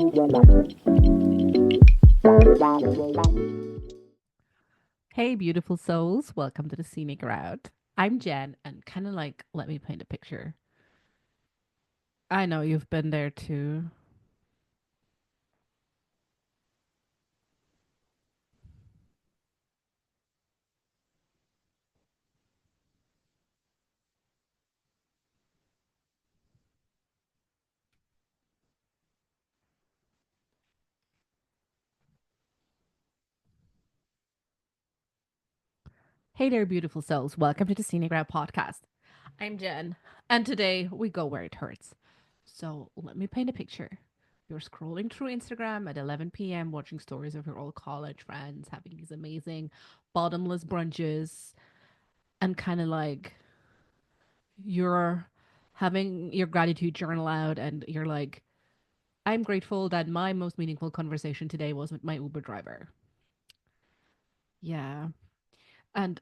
Hey, beautiful souls. Welcome to the Scenic Route. I'm Jen, and kind of like, let me paint a picture. I know you've been there too. Hey there, beautiful souls. Welcome to the Scenic Route podcast. I'm Jen, and today we go where it hurts. So, let me paint a picture. You're scrolling through Instagram at 11 p.m., watching stories of your old college friends having these amazing bottomless brunches, and kind of like you're having your gratitude journal out, and you're like, I'm grateful that my most meaningful conversation today was with my Uber driver. Yeah. And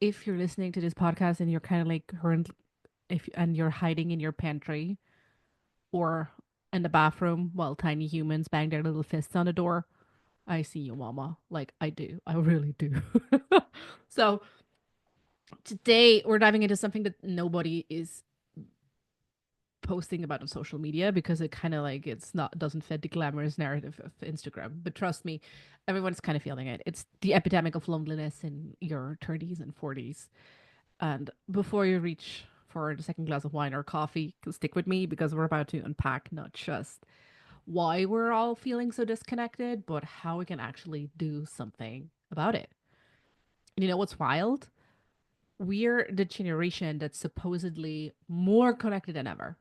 if you're listening to this podcast and you're kind of like current if and you're hiding in your pantry or in the bathroom while tiny humans bang their little fists on the door, I see you, mama. Like I do. I really do. So, today we're diving into something that nobody is posting about on social media because it kind of like it's not doesn't fit the glamorous narrative of Instagram. But trust me, everyone's kind of feeling it. It's the epidemic of loneliness in your 30s and 40s. And before you reach for the second glass of wine or coffee, stick with me because we're about to unpack not just why we're all feeling so disconnected, but how we can actually do something about it. And you know what's wild? We're the generation that's supposedly more connected than ever,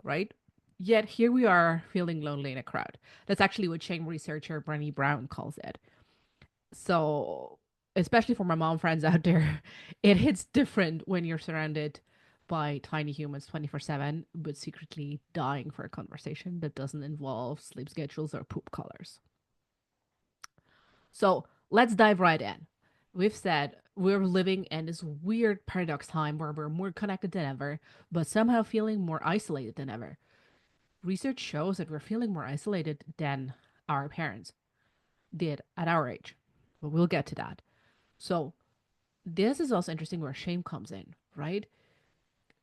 right? Yet here we are feeling lonely in a crowd. That's actually what shame researcher Brené Brown calls it. So, especially for my mom friends out there, it hits different when you're surrounded by tiny humans 24/7, but secretly dying for a conversation that doesn't involve sleep schedules or poop colors. So, let's dive right in. We've said we're living in this weird paradox time where we're more connected than ever, but somehow feeling more isolated than ever. Research shows that we're feeling more isolated than our parents did at our age. But we'll get to that. So, this is also interesting where shame comes in, right?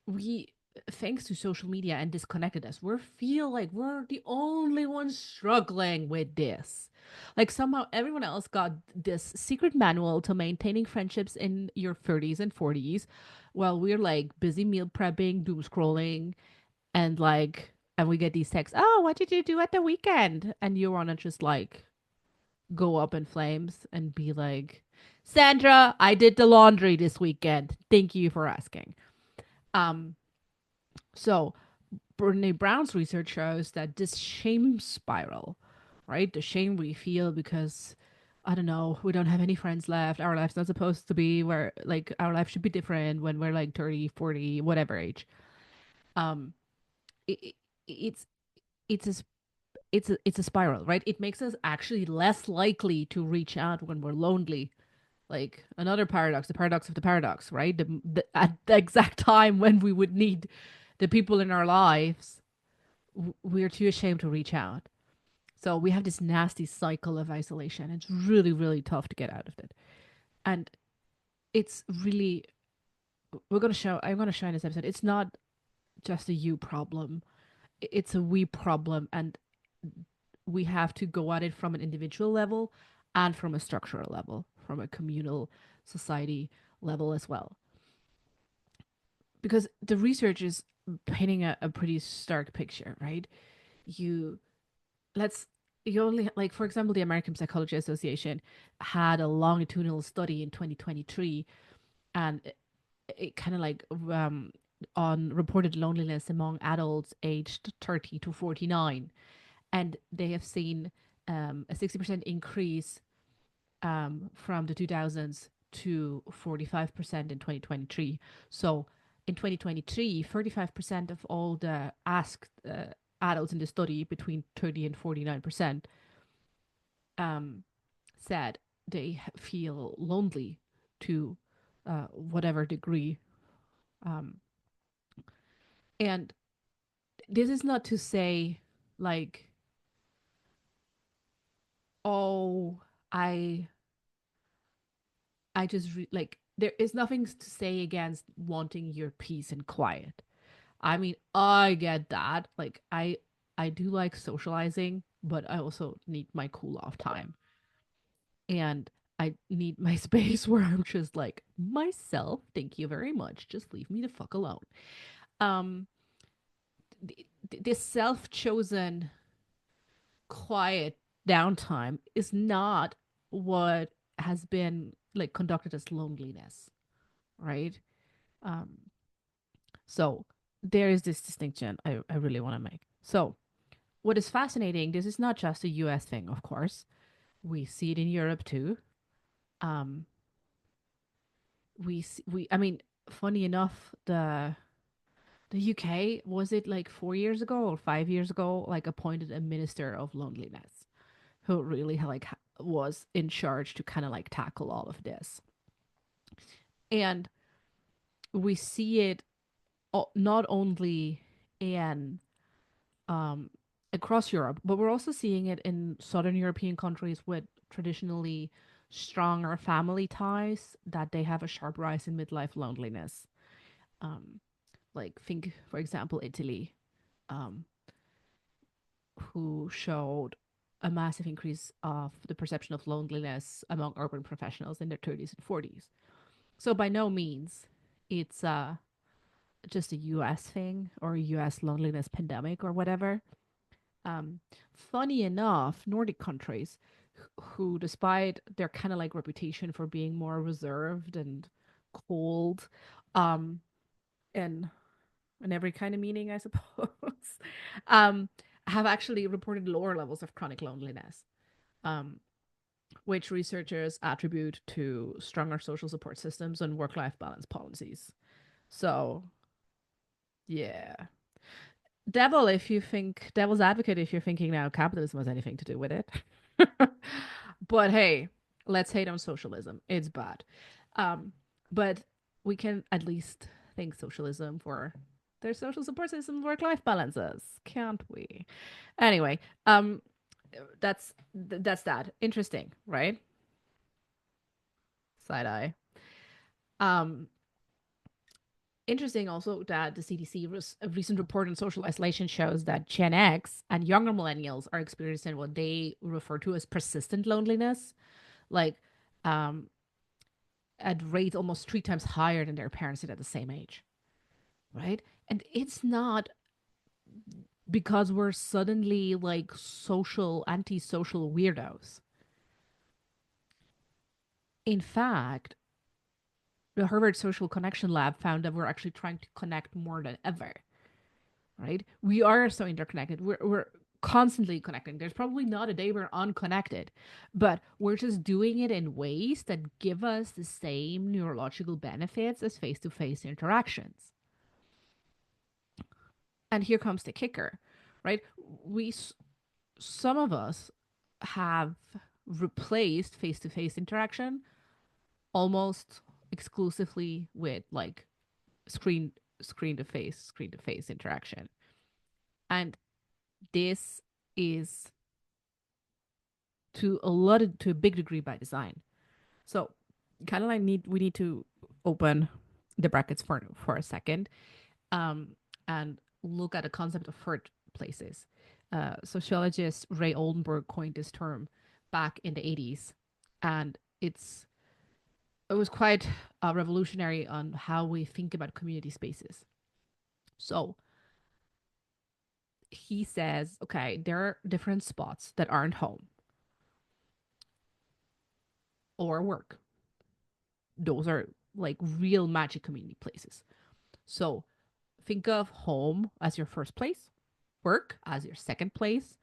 We, thanks to social media and disconnectedness, we feel like we're the only ones struggling with this. Like somehow everyone else got this secret manual to maintaining friendships in your 30s and 40s, while we're like busy meal prepping, doom scrolling, and like, and we get these texts, oh, what did you do at the weekend? And you want to just like go up in flames and be like, Sandra, I did the laundry this weekend. Thank you for asking. Um, so Brene Brown's research shows that this shame spiral, right? The shame we feel because I don't know, we don't have any friends left. Our life's not supposed to be where like our life should be different when we're like 30, 40, whatever age. Um it, it's it's a it's a spiral, right? It makes us actually less likely to reach out when we're lonely. Like another paradox, the paradox of the paradox, right? At the exact time when we would need the people in our lives, we're too ashamed to reach out. So we have this nasty cycle of isolation. It's really, really tough to get out of it. And it's really, I'm going to show in this episode, it's not just a you problem, it's a we problem. And we have to go at it from an individual level and from a structural level, from a communal society level as well. Because the research is painting a pretty stark picture, right? You let's you only like for example the American Psychology Association had a longitudinal study in 2023, and it kind of like on reported loneliness among adults aged 30 to 49, and they have seen a 60% increase from the 2000s to 45% in 2023. So in 2023, 35% of all the asked adults in the study between 30 and 49% um, said they feel lonely to whatever degree. Um, and this is not to say like Oh, I I just like there is nothing to say against wanting your peace and quiet. I mean, I get that. Like I do like socializing, but I also need my cool off time. And I need my space where I'm just like myself. Thank you very much. Just leave me the fuck alone. Um this self-chosen quiet downtime is not what has been like conducted as loneliness, right? Um, so there is this distinction I really want to make. So what is fascinating, this is not just a US thing, of course. We see it in Europe too. Um, I mean, funny enough, the UK, was it like 4 years ago or 5 years ago, like appointed a minister of loneliness who really like was in charge to kind of like tackle all of this. And we see it not only in um, across Europe, but we're also seeing it in Southern European countries with traditionally stronger family ties that they have a sharp rise in midlife loneliness. Um, like think, for example, Italy, um, who showed a massive increase of the perception of loneliness among urban professionals in their 30s and 40s. So by no means it's just a US thing or a US loneliness pandemic or whatever. Funny enough, Nordic countries who, despite their kind of like reputation for being more reserved and cold, um, and in every kind of meaning, I suppose, um, have actually reported lower levels of chronic loneliness, um, which researchers attribute to stronger social support systems and work life balance policies. So, yeah. Devil's advocate if you're thinking now capitalism has anything to do with it. But hey, let's hate on socialism. It's bad. Um, but we can at least thank socialism for their social support system work life balances, can't we? Anyway, um, that's that. Interesting, right? Side eye. Um, Interesting also that the CDC a recent report on social isolation shows that Gen X and younger millennials are experiencing what they refer to as persistent loneliness, like um, at rates almost 3 times higher than their parents did at the same age, right? And it's not because we're suddenly like antisocial weirdos. In fact, the Harvard Social Connection Lab found that we're actually trying to connect more than ever, right? We are so interconnected. We're constantly connecting. There's probably not a day we're unconnected, but we're just doing it in ways that give us the same neurological benefits as face to face interactions. And here comes the kicker, right? We, some of us have replaced face to face interaction almost exclusively with like screen screen to face interaction. And this is to a big degree by design. So kind of like we need to open the brackets for a second, um, and look at the concept of hurt places. Sociologist Ray Oldenburg coined this term back in the 80s, and it was quite revolutionary on how we think about community spaces. So he says, okay, there are different spots that aren't home or work. Those are like real magic community places. So think of home as your first place, work as your second place,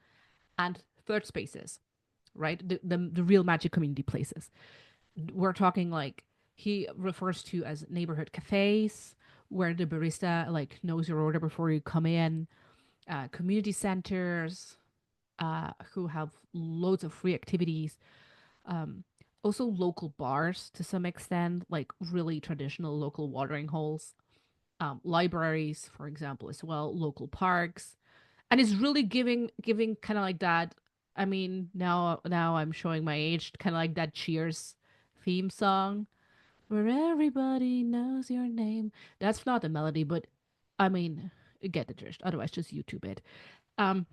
and third spaces, right? The real magic community places. We're talking like he refers to as neighborhood cafes, where the barista like knows your order before you come in, community centers, who have loads of free activities, um, also local bars to some extent, like really traditional local watering holes, libraries, for example, as well, local parks, and it's really giving kind of like that. I mean, now I'm showing my age, kind of like that Cheers theme song where everybody knows your name. That's not the melody, but I mean, you get the gist. Otherwise, just YouTube it. Um,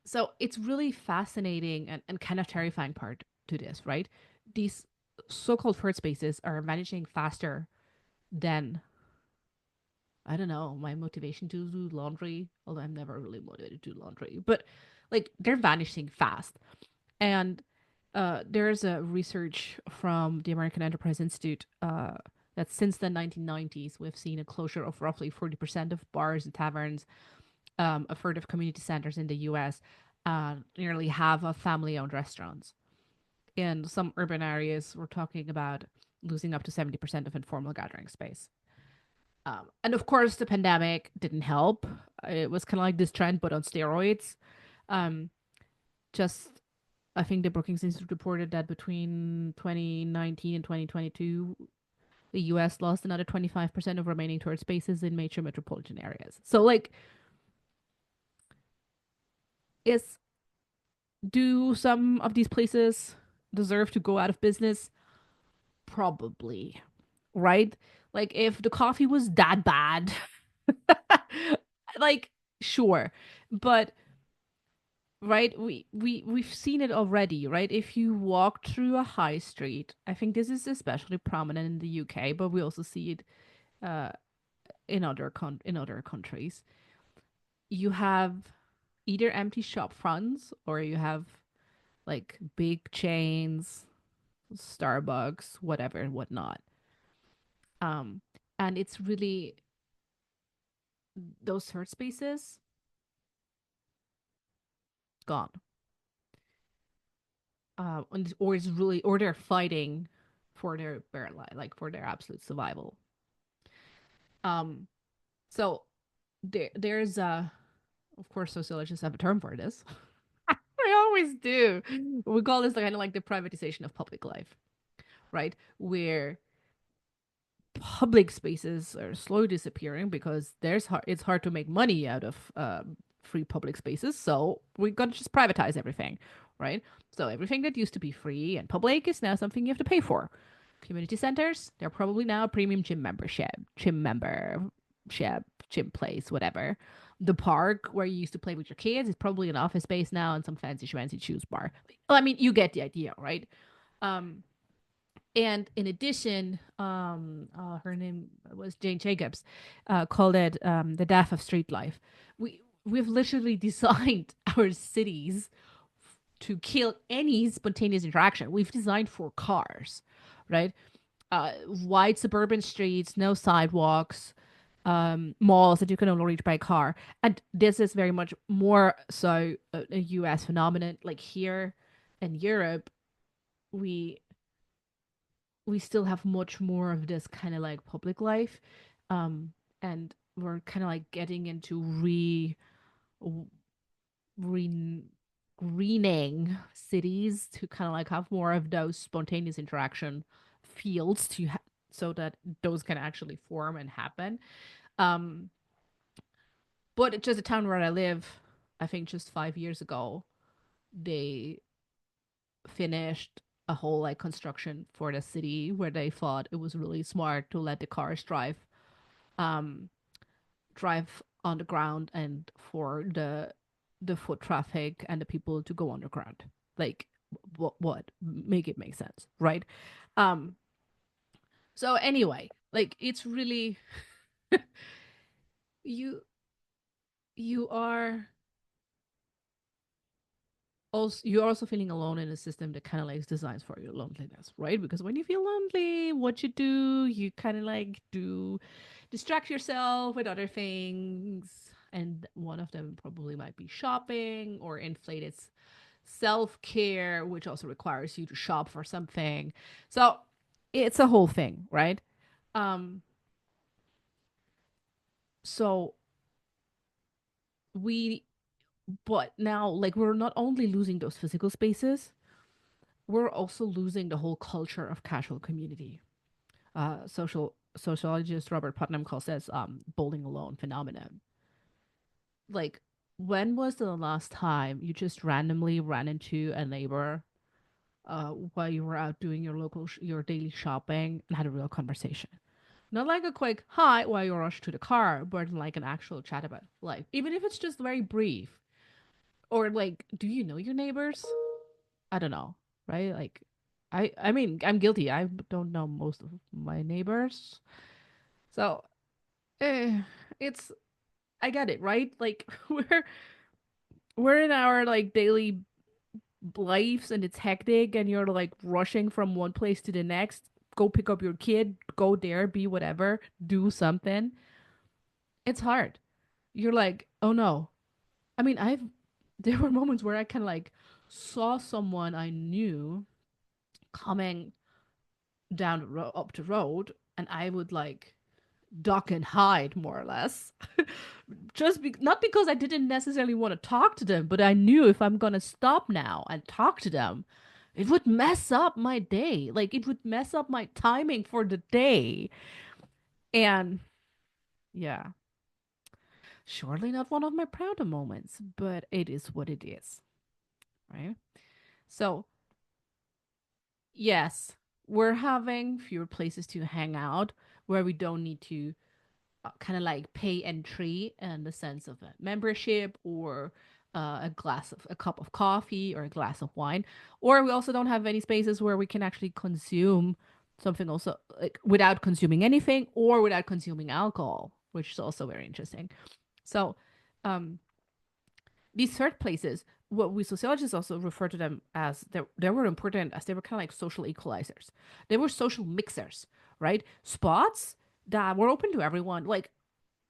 so it's really fascinating and kind of terrifying part to this, right? These so-called third spaces are vanishing faster than I don't know my motivation to do laundry. Although I'm never really motivated to do laundry, but like they're vanishing fast. And there's a research from the American Enterprise Institute that since the 1990s, we've seen a closure of roughly 40% of bars and taverns, a third of community centers in the US, nearly half of family owned restaurants. In some urban areas, we're talking about losing up to 70% of informal gathering space. And of course, the pandemic didn't help. It was kind of like this trend, but on steroids. Um, just I think the Brookings Institute reported that between 2019 and 2022, the US lost another 25% of remaining tourist spaces in major metropolitan areas. So, like, is do some of these places deserve to go out of business? Probably, right? Like, if the coffee was that bad, like, sure. But right, we've seen it already, right? If you walk through a high street, I think this is especially prominent in the UK, but we also see it uh in other countries. You have either empty shop fronts or you have like big chains, Starbucks, whatever and whatnot. Um, and it's really those third spaces gone. Or it's really, or they're fighting for their bare life, like for their absolute survival. Um, so there's of course sociologists have a term for this. We always do. We call this kind of like the privatization of public life, right? Where public spaces are slowly disappearing because it's hard to make money out of free public spaces. So we're gonna just privatize everything, right? So everything that used to be free and public is now something you have to pay for. Community centers, they're probably now a premium gym membership, gym place, whatever. The park where you used to play with your kids is probably an office space now and some fancy schmancy juice bar. Well, I mean, you get the idea, right? Um, and in addition, her name was Jane Jacobs, called it the death of street life. We've literally designed our cities to kill any spontaneous interaction. We've designed for cars, right? Wide suburban streets, no sidewalks, malls that you can only reach by car. And this is very much more so a US phenomenon. Like here in Europe, we we still have much more of this kind of like public life, um and we're kind of like getting into re greening cities to kind of like have more of those spontaneous interaction fields so that those can actually form and happen. um but just the town where I live, I think just 5 years ago, they finished a whole like construction for the city where they thought it was really smart to let the cars um drive on the ground and for the foot traffic and the people to go underground. Like what make it make sense, right? um so anyway, like it's really you you are also you're also feeling alone in a system that kind of like designs for your loneliness, right? Because when you feel lonely, what you do, you kind of like do distract yourself with other things, and one of them probably might be shopping or inflated self-care, which also requires you to shop for something. So it's a whole thing, right? um so we but now like we're not only losing those physical spaces, we're also losing the whole culture of casual community. Sociologist Robert Putnam calls this bowling alone phenomenon. Like When was the last time you just randomly ran into a neighbor while you were out doing your your daily shopping and had a real conversation? Not like a quick hi while you rush to the car, but like an actual chat about life, even if it's just very brief. Or like, do you know your neighbors? I don't know, right? Like, I mean, I'm guilty. I don't know most of my neighbors, so it's I get it, right? Like we're in our like daily lives and it's hectic, and you're like rushing from one place to the next. Go pick up your kid, go there, be whatever, do something. It's hard. You're like, oh no. I mean, I've there were moments where I kind of like saw someone I knew coming down up the road, and I would like duck and hide more or less. Not because I didn't necessarily want to talk to them, but I knew if I'm gonna stop now and talk to them, it would mess up my day. Like it would mess up my timing for the day. And yeah, surely not one of my prouder moments, but it is what it is, right? So yes, we're having fewer places to hang out where we don't need to kind of like pay entry in the sense of a membership or a cup of coffee or a glass of wine. Or we also don't have any spaces where we can actually consume something also like without consuming anything or without consuming alcohol, which is also very interesting. So, um, these third places, what we sociologists also refer to them as they were important as they were kind of like social equalizers. They were social mixers, right? Spots that were open to everyone. Like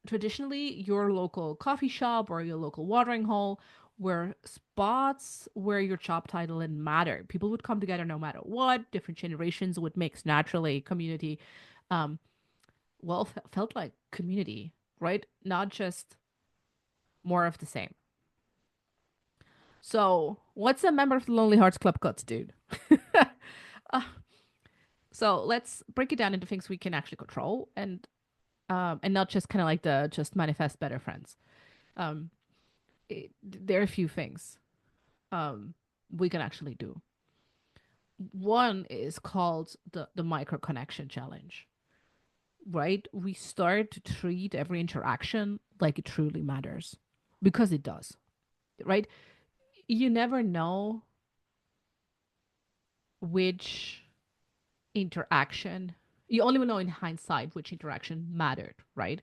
traditionally, your local coffee shop or your local watering hole were spots where your job title didn't matter. People would come together no matter what. Different generations would mix naturally. Community, um, felt like community, right? Not just more of the same. So, what's a member of the Lonely Hearts Club got to do? uh, so let's break it down into things we can actually control and not just kind of like the just manifest better friends. Um, there are a few things we can actually do. One is called the micro connection challenge, right? We start to treat every interaction like it truly matters because it does, right? You never know which interaction, you only know in hindsight which interaction mattered, right?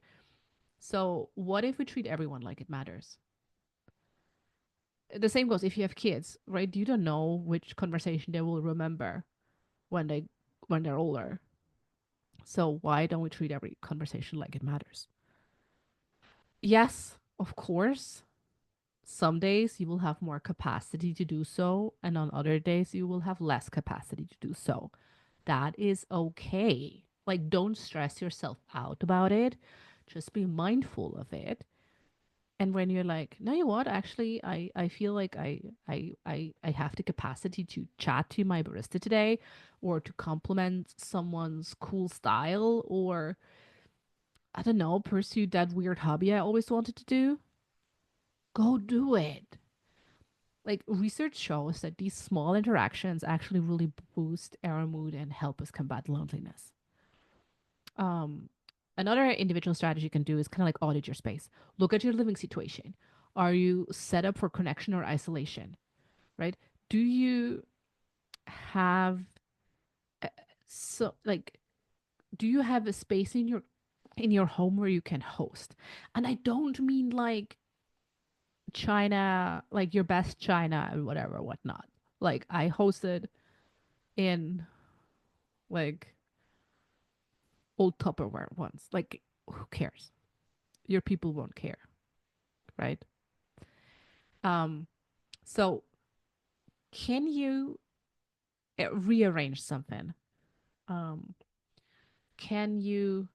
So, what if we treat everyone like it matters? The same goes if you have kids, right? You don't know which conversation they will remember when they're older. So why don't we treat every conversation like it matters? Yes, of course. Some days you will have more capacity to do so, and on other days you will have less capacity to do so. That is okay. Like, don't stress yourself out about it. Just be mindful of it. And when you're like, no, you know what? Actually, I feel like I have the capacity to chat to my barista today or to compliment someone's cool style or I don't know, pursue that weird hobby I always wanted to do, go do it. Like research shows that these small interactions actually really boost our mood and help us combat loneliness. Um, Another individual strategy you can do is kind of like audit your space. Look at your living situation. Are you set up for connection or isolation? Right? Do you have uh, so like do you have a space in your home where you can host? And I don't mean like China, like your best China and whatever, whatnot. Like I hosted in like old Tupperware once. Like who cares? Your people won't care, right? Um, so can you rearrange something? Um, can you?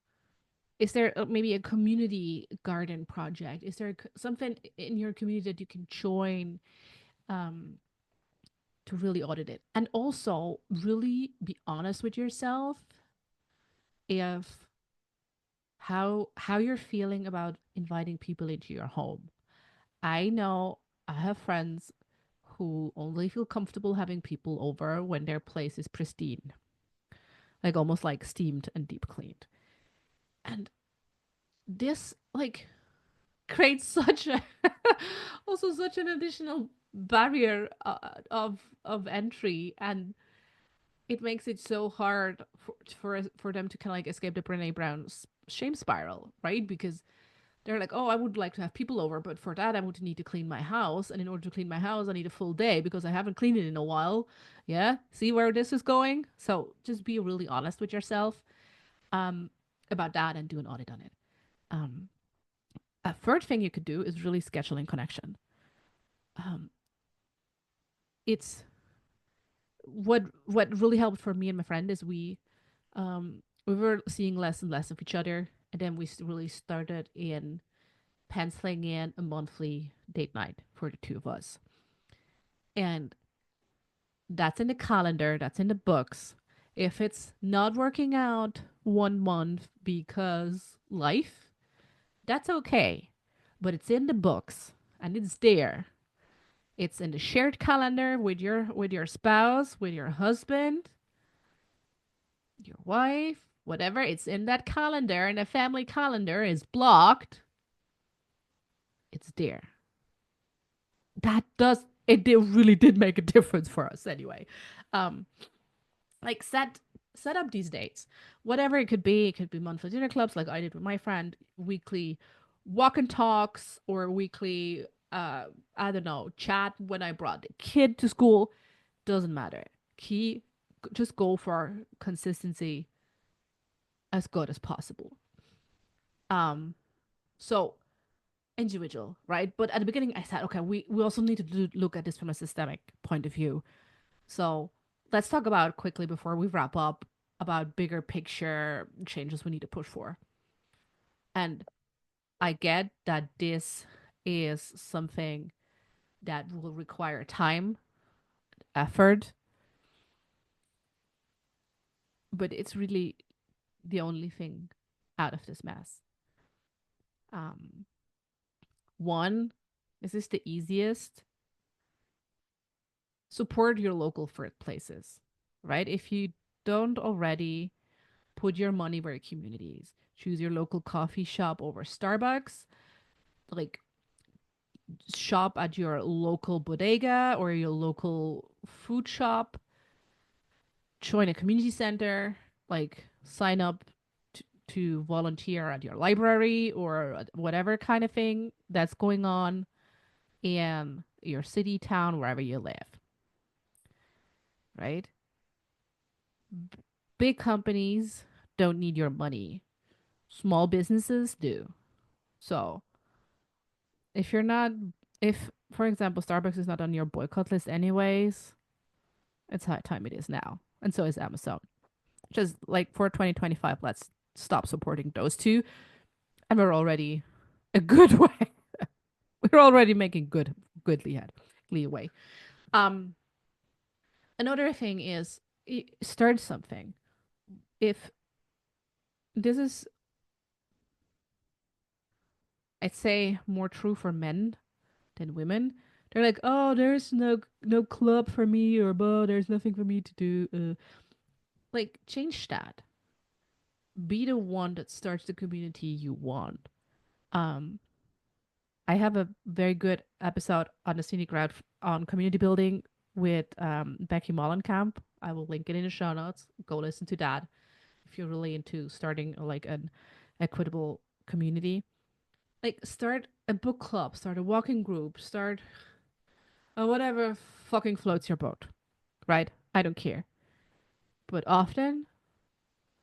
Is there maybe a community garden project? Is there something in your community that you can join um, to really audit it? And also, really be honest with yourself if how you're feeling about inviting people into your home. I know I have friends who only feel comfortable having people over when their place is pristine, like almost like steamed and deep cleaned. And this like creates such a also such an additional barrier of entry, and it makes it so hard for them to kind of like escape the Brene Brown shame spiral, right? Because they're like, oh, I would like to have people over, but for that, I would need to clean my house. And in order to clean my house, I need a full day because I haven't cleaned it in a while. Yeah. See where this is going? So just be really honest with yourself um, about that and do an audit on it. Um, a third thing you could do is really scheduling connection. Um, it's what really helped for me and my friend is we were seeing less and less of each other, and then we really started in penciling in a monthly date night for the two of us. And that's in the calendar, that's in the books. If it's not working out 1 month because life, that's okay. But it's in the books and it's there. It's in the shared calendar with your spouse, with your husband, your wife, whatever. It's in that calendar and the family calendar is blocked. It's there. That does it did, really did make a difference for us anyway. Um, like set up these dates, whatever it could be. It could be monthly dinner clubs, like I did with my friend, weekly walk and talks, or weekly I don't know chat when I brought the kid to school. Doesn't matter. Key, just go for consistency as good as possible. Um, so individual, right? But at the beginning, I said, okay, we also need to look at this from a systemic point of view. So let's talk about quickly before we wrap up about bigger picture changes we need to push for. And I get that this is something that will require time, effort, but it's really the only thing out of this mess. Um, one, this is the easiest. Support your local food places, right? If you don't already, put your money where your community is. Choose your local coffee shop over Starbucks. Like shop at your local bodega or your local food shop. Join a community center. Like sign up to volunteer at your library or whatever kind of thing that's going on in your city, town, wherever you live. Right? Big companies don't need your money. Small businesses do. So if you're not, if for example Starbucks is not on your boycott list anyways, it's high time it is now, and so is Amazon. Just like for 2025, let's stop supporting those two, and we're already a good way. We're already making good leeway. Um, another thing is start something. If this is, I'd say, more true for men than women. They're like, oh, there's no club for me, or oh, there's nothing for me to do. Like, change that. Be the one that starts the community you want. Um, I have a very good episode on the scenic route on community building with Becky Mollenkamp. I will link it in the show notes. Go listen to that if you're really into starting like an equitable community. Like start a book club, start a walking group, start whatever fucking floats your boat, right? I don't care. But often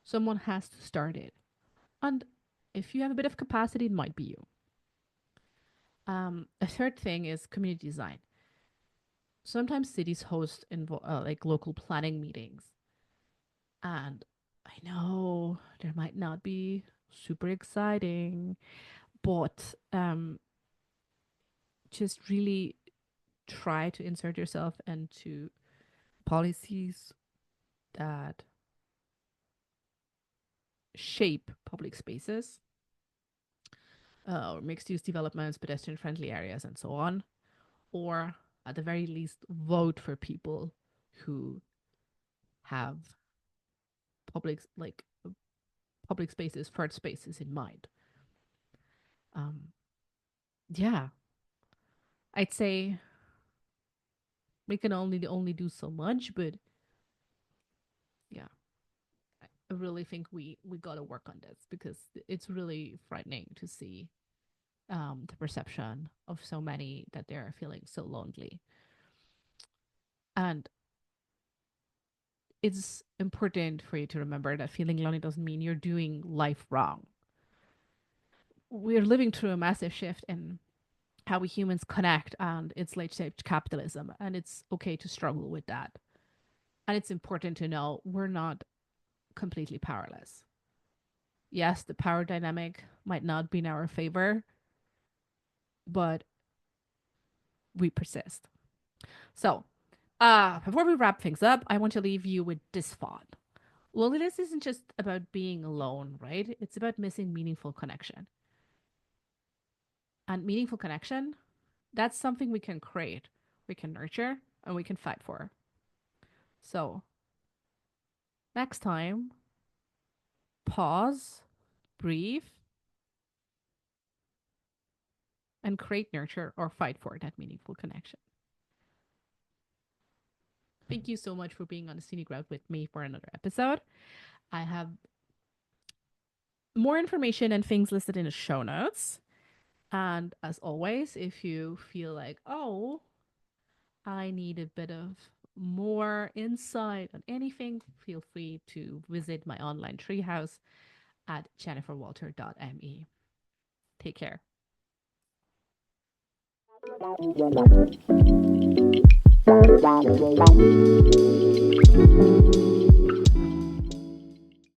someone has to start it. And if you have a bit of capacity, it might be you. A third thing is community design. Sometimes cities host like local planning meetings, and I know there might not be super exciting, but just really try to insert yourself into policies that shape public spaces. mixed use developments, pedestrian friendly areas, and so on. Or at the very least, vote for people who have public like public spaces, first spaces in mind. Um, yeah, I'd say we can only do so much, but yeah, I really think we got to work on this because it's really frightening to see the perception of so many that they're feeling so lonely. And it's important for you to remember that feeling lonely doesn't mean you're doing life wrong. We're living through a massive shift in how we humans connect, and it's late stage capitalism, and it's okay to struggle with that. And it's important to know we're not completely powerless. Yes, the power dynamic might not be in our favor, but we persist. So, before we wrap things up, I want to leave you with this thought. Loneliness isn't just about being alone, right? It's about missing meaningful connection. And meaningful connection, that's something we can create, we can nurture, and we can fight for. So, next time, pause, breathe, and create, nurture, or fight for that meaningful connection. Thank you so much for being on the scenic route with me for another episode. I have more information and things listed in the show notes. And as always, if you feel like, oh, I need a bit of more insight on anything, feel free to visit my online treehouse at jenniferwalter.me. Take care.